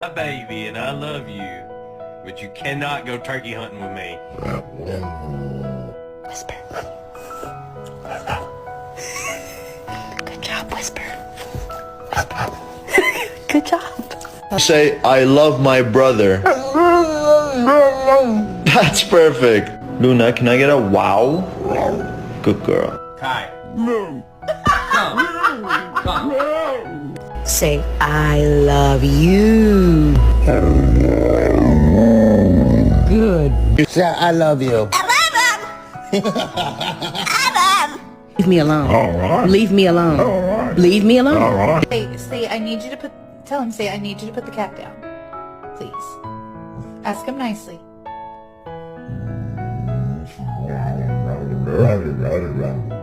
My baby and I love you, but you cannot go turkey hunting with me. Whisper. Good job, Whisper. Good job. Say, I love my brother. That's perfect. Luna, can I get a wow? Good girl. Kai. Come. Say, I love you. Good. Say, I love you. Leave me alone. All right. Leave me alone. All right. Leave me alone. All right. Say, I need you to tell him, say, I need you to put the cat down. Please. Ask him nicely. Right.